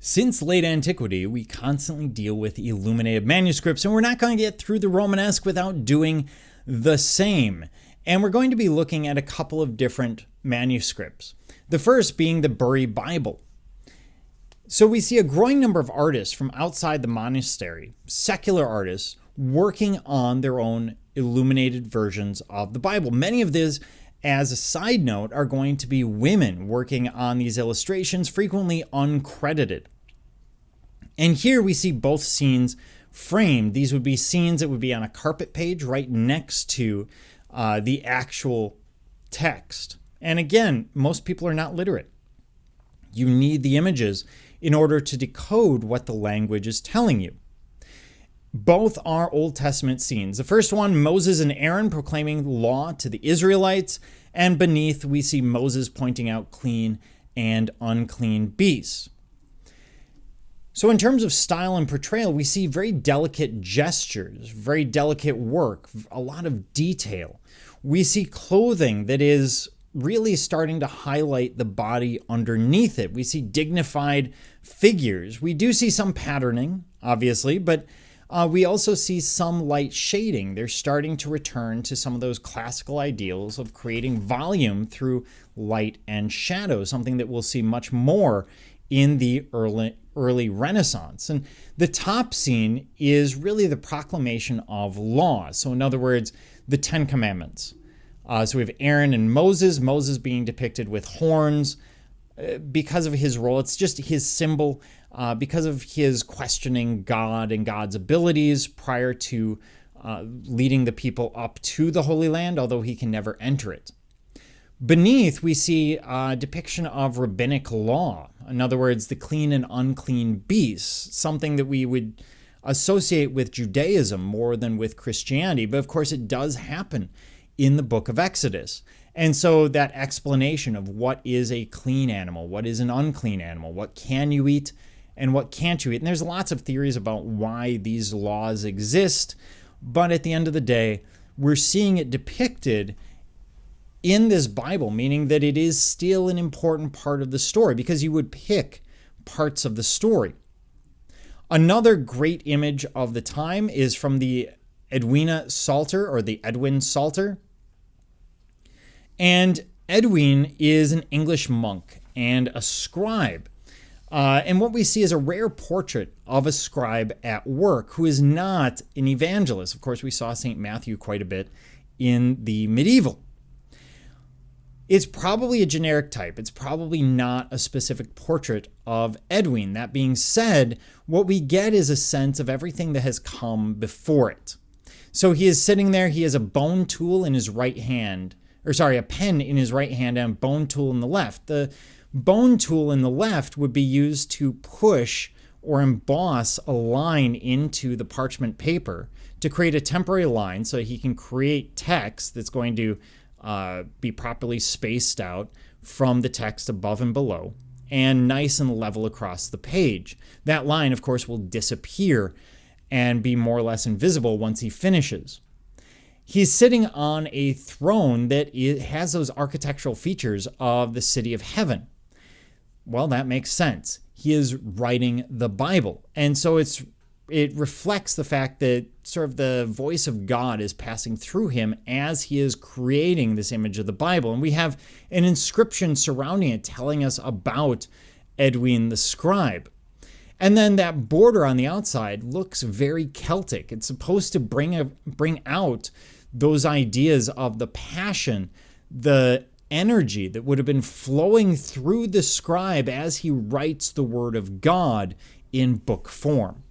Since late antiquity, we constantly deal with illuminated manuscripts, and we're not going to get through the Romanesque without doing the same. And we're going to be looking at a couple of different manuscripts. The first being the Bury Bible. So we see a growing number of artists from outside the monastery, secular artists, working on their own illuminated versions of the Bible. Many of these, as a side note, are going to be women working on these illustrations, frequently uncredited. And here we see both scenes framed. These would be scenes that would be on a carpet page right next to the actual text. And again, most people are not literate. You need the images in order to decode what the language is telling you. Both are Old Testament scenes. The first one, Moses and Aaron proclaiming law to the Israelites, and beneath we see Moses pointing out clean and unclean beasts. So in terms of style and portrayal, we see very delicate gestures, very delicate work, a lot of detail. We see clothing that is really starting to highlight the body underneath it. We see dignified figures. We do see some patterning, obviously, but we also see some light shading. They're starting to return to some of those classical ideals of creating volume through light and shadow, something that we'll see much more in the early Renaissance. And the top scene is really the proclamation of law. So in other words, the Ten Commandments. So we have Aaron and Moses being depicted with horns because of his role. It's just his symbol because of his questioning God and God's abilities prior to leading the people up to the Holy Land, although he can never enter it. Beneath, we see a depiction of rabbinic law. In other words, the clean and unclean beasts, something that we would associate with Judaism more than with Christianity. But of course, it does happen in the book of Exodus. And so that explanation of what is a clean animal, what is an unclean animal, what can you eat and what can't you eat. And there's lots of theories about why these laws exist. But at the end of the day, we're seeing it depicted in this Bible, meaning that it is still an important part of the story because you would pick parts of the story. Another great image of the time is from the Edwina Psalter, or the Edwin Psalter. And Edwin is an English monk and a scribe. And what we see is a rare portrait of a scribe at work who is not an evangelist. Of course, we saw St. Matthew quite a bit in the medieval. It's probably a generic type. It's probably not a specific portrait of Edwin. That being said, what we get is a sense of everything that has come before it. So he is sitting there. He has a bone tool in his right hand, a pen in his right hand and a bone tool in the left. The bone tool in the left would be used to push or emboss a line into the parchment paper to create a temporary line so he can create text that's going to be properly spaced out from the text above and below and nice and level across the page. That line, of course, will disappear and be more or less invisible once he finishes. He's sitting on a throne that has those architectural features of the city of heaven. Well, that makes sense. He is writing the Bible. And so it reflects the fact that sort of the voice of God is passing through him as he is creating this image of the Bible. And we have an inscription surrounding it telling us about Edwin the scribe. And then that border on the outside looks very Celtic. It's supposed to bring out those ideas of the passion, the energy that would have been flowing through the scribe as he writes the word of God in book form.